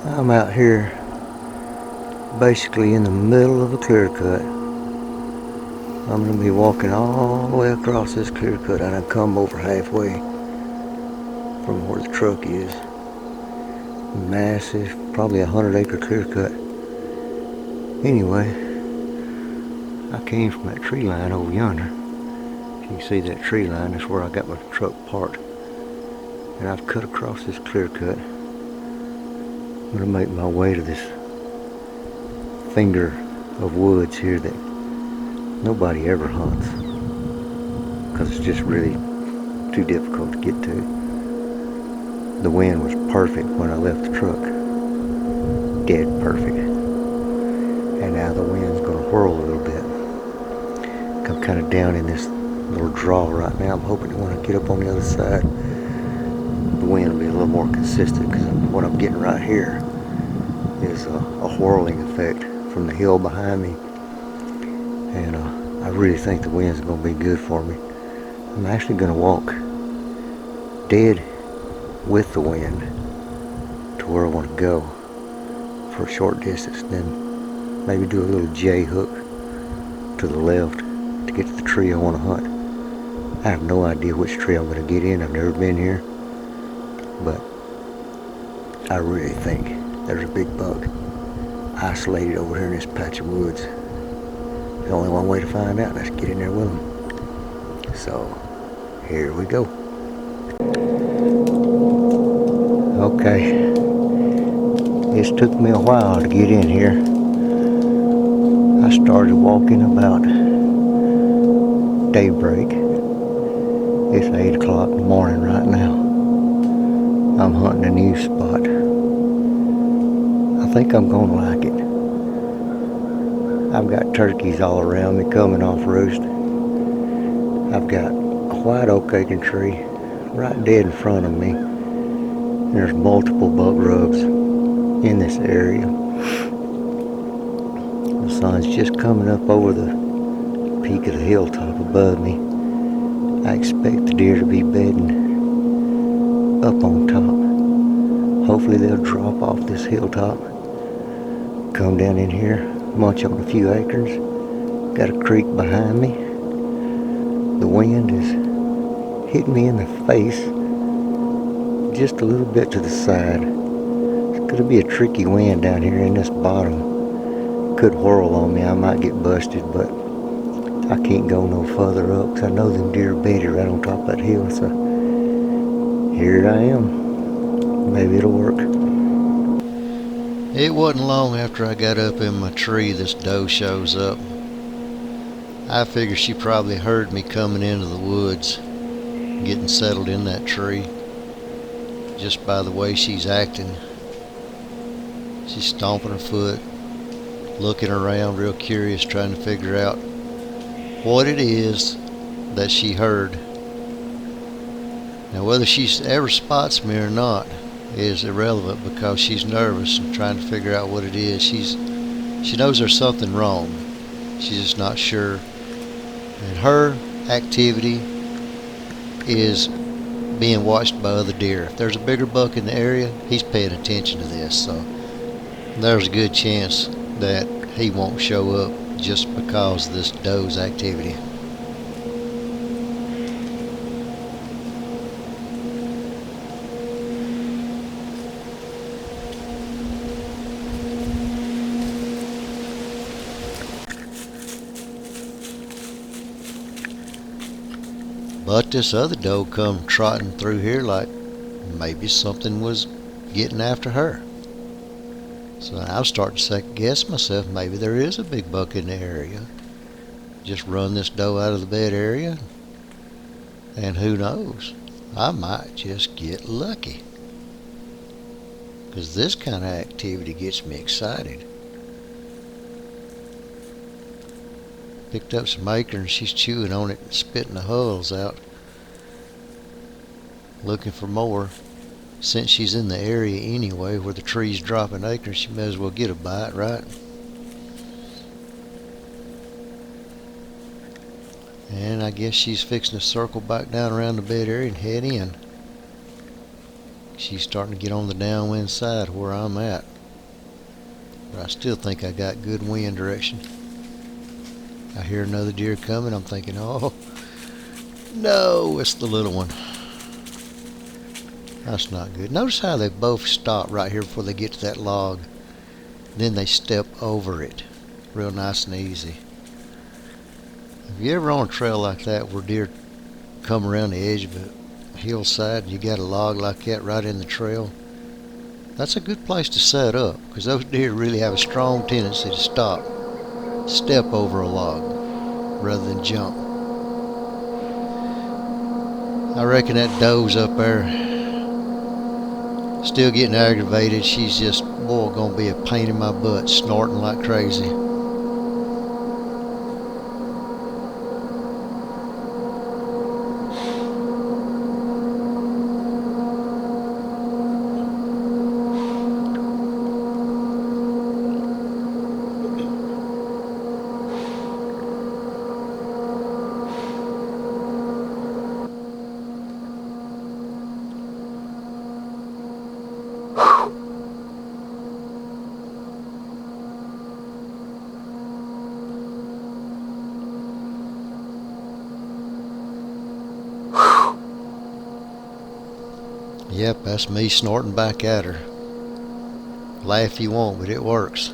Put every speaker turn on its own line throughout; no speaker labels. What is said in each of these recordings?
I'm out here basically in the middle of a clear cut. I'm going to be walking all the way across this clear cut, and I come over halfway from where the truck is. Massive, probably 100-acre clear cut. Anyway, I came from that tree line over yonder. If you can see that tree line, that's where I got my truck parked. And I've cut across this clear cut. I'm going to make my way to this finger of woods here that nobody ever hunts because it's just really too difficult to get to. The wind was perfect when I left the truck. Dead perfect. And now the wind's going to whirl a little bit. I'm kind of down in this little draw right now. I'm hoping that when I get up on the other side, the wind will be a little more consistent, because what I'm getting right here is a whirling effect from the hill behind me. And I really think the wind's going to be good for me. I'm actually going to walk dead with the wind to where I want to go for a short distance, then maybe do a little J hook to the left to get to the tree I want to hunt. I have no idea which tree I'm going to get in. I've never been here, but I really think there's a big buck isolated over here in this patch of woods. There's only one way to find out, and that's get in there with him. So here we go. Okay, it's took me a while to get in here. I started walking about daybreak. It's 8 o'clock in the morning right now. I'm hunting a new spot. I think I'm gonna like it. I've got turkeys all around me coming off roost. I've got a white oak acorn tree right dead in front of me. There's multiple buck rubs in this area. The sun's just coming up over the peak of the hilltop above me. I expect the deer to be bedding up on top. Hopefully they'll drop off this hilltop, come down in here, munch on a few acorns. Got a creek behind me. The wind is hitting me in the face just a little bit to the side. It's going to be a tricky wind down here in this bottom. Could whirl on me. I might get busted, but I can't go no further up because I know them deer bedded right on top of that hill. So here I am. Maybe it'll work. It wasn't long after I got up in my tree this doe shows up. I figure she probably heard me coming into the woods, getting settled in that tree, just by the way she's acting. She's stomping her foot, looking around real curious, trying to figure out what it is that she heard. Now whether she ever spots me or not is irrelevant, because she's nervous and trying to figure out what it is. She knows there's something wrong. She's just not sure. And her activity is being watched by other deer. If there's a bigger buck in the area, he's paying attention to this. So there's a good chance that he won't show up just because of this doe's activity. But this other doe come trotting through here like maybe something was getting after her. So I was starting to second guess myself. Maybe there is a big buck in the area. Just run this doe out of the bed area, and who knows, I might just get lucky. Because this kind of activity gets me excited. Picked up some acorns. She's chewing on it and spitting the hulls out, looking for more. Since she's in the area anyway where the tree's dropping acorns, she may as well get a bite, right? And I guess she's fixing to circle back down around the bed area and head in. She's starting to get on the downwind side where I'm at. but I still think I got good wind direction. I hear another deer coming. I'm thinking, oh no, it's the little one. That's not good. Notice how they both stop right here before they get to that log. Then they step over it real nice and easy. If you ever on a trail like that where deer come around the edge of a hillside and you got a log like that right in the trail, that's a good place to set up, because those deer really have a strong tendency to step over a log rather than jump. I reckon that doe's up there still getting aggravated. She's just, boy, gonna be a pain in my butt, snorting like crazy. Yep, that's me snorting back at her. Laugh if you want, but it works.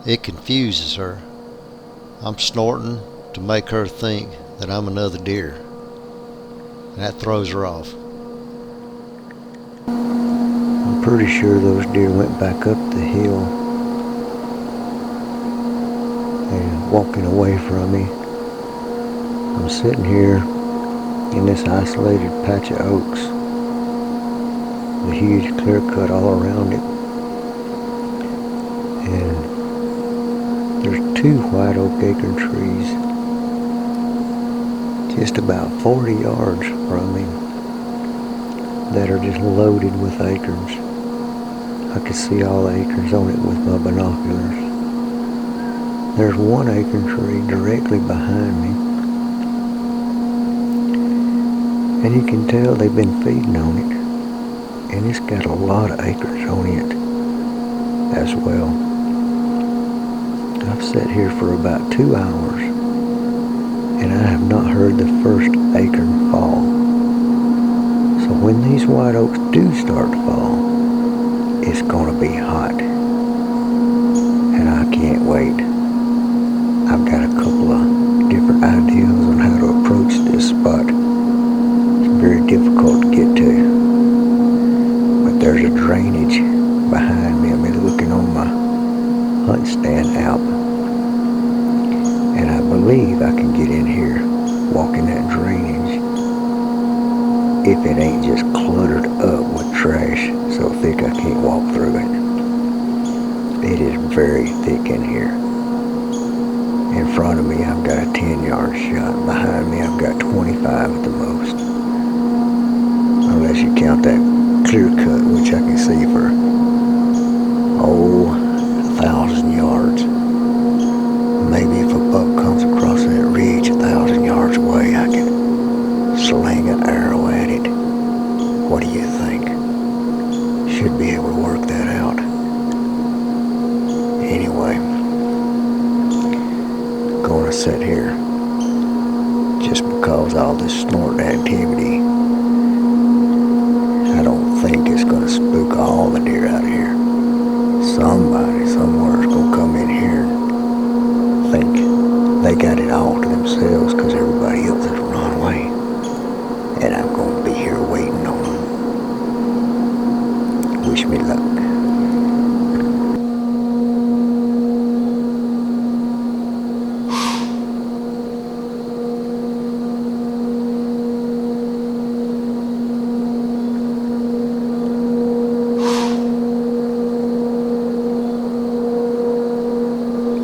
It confuses her. I'm snorting to make her think that I'm another deer. And that throws her off. I'm pretty sure those deer went back up the hill and walking away from me. I'm sitting here in this isolated patch of oaks, the huge clear cut all around it, and there's 2 white oak acorn trees just about 40 yards from me that are just loaded with acorns. I can see all the acorns on it with my binoculars. There's 1 acorn tree directly behind me, and you can tell they've been feeding on it, and it's got a lot of acorns on it as well. I've sat here for about 2 hours, and I have not heard the first acorn fall. So when these white oaks do start to fall, it's gonna be hot, and I can't wait. I've got a couple of different ideas on how to approach this spot. It's very difficult to get to, but there's a drainage behind me. I've been looking on my hunt stand app, and I believe I can get in here, walking that drainage, if it ain't just cluttered up with trash so thick I can't walk through it. It is very thick in here. In front of me I've got a 10-yard shot. Behind me I've got 25 at the most, unless you count that clear cut, which I can see for 1,000 yards. Maybe if a buck comes across that ridge 1,000 yards away, I can sling an arrow at it. What do you think? Should be able to work that out. Anyway, gonna sit here just because all this snort activity. I don't think it's gonna spook all the deer out of here. Somebody somewhere is gonna come in here and think they got it all to themselves because everybody else has run away, and I'm gonna be here waiting on them. Wish me luck.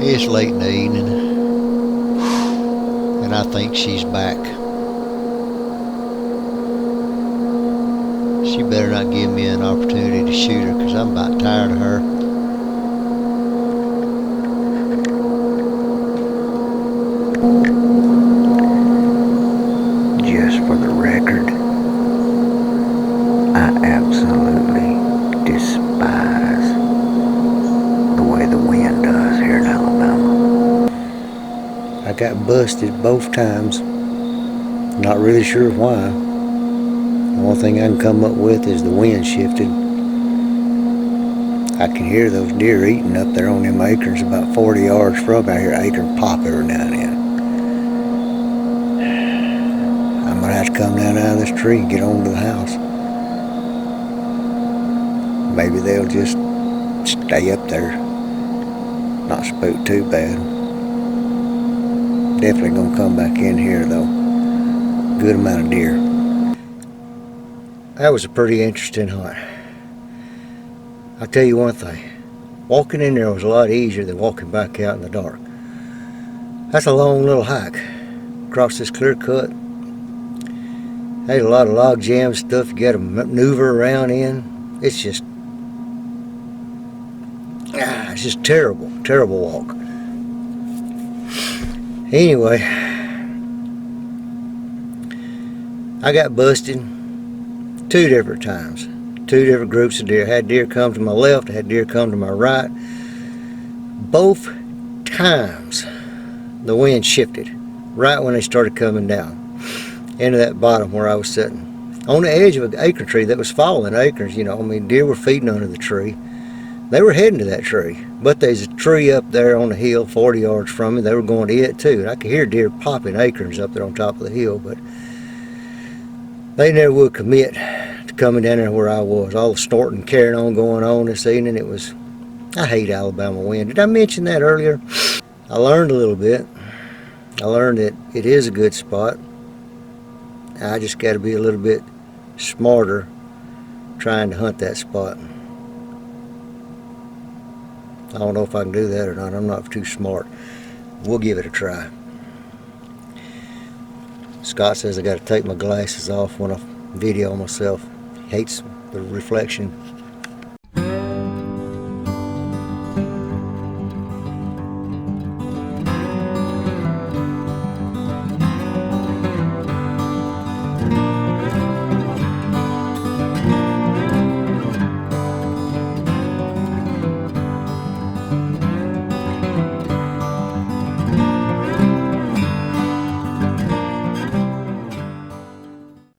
It's late in the evening, and I think she's back. She better not give me an opportunity to shoot her, because I'm about tired of her. Just for the record, I absolutely despise the way the wind does here in Alabama. I got busted both times. Not really sure why. The only thing I can come up with is the wind shifted. I can hear those deer eating up there on them acorns about 40 yards from. I hear an acorn pop every now and then. I'm gonna have to come down out of this tree and get on to the house. Maybe they'll just stay up there, not spook too bad. Definitely gonna come back in here though. Good amount of deer. That was a pretty interesting hunt. I'll tell you one thing, walking in there was a lot easier than walking back out in the dark. That's a long little hike across this clear cut. There's a lot of log jam stuff you gotta maneuver around in. It's just terrible, terrible walk. Anyway, I got busted 2 different times. 2 different groups of deer. I had deer come to my left, I had deer come to my right. Both times the wind shifted right when they started coming down into that bottom where I was sitting. On the edge of an acorn tree that was falling acorns, you know, I mean, deer were feeding under the tree. They were heading to that tree, but there's a tree up there on the hill 40 yards from me. They were going to it too, and I could hear deer popping acorns up there on top of the hill, but they never would commit to coming down there where I was. All the snorting carrying on going on this evening. It was, I hate Alabama wind. Did I mention that earlier? I learned a little bit. I learned that it is a good spot. I just got to be a little bit smarter trying to hunt that spot. I don't know if I can do that or not. I'm not too smart. We'll give it a try. Scott says I got to take my glasses off when I video myself. He hates the reflection.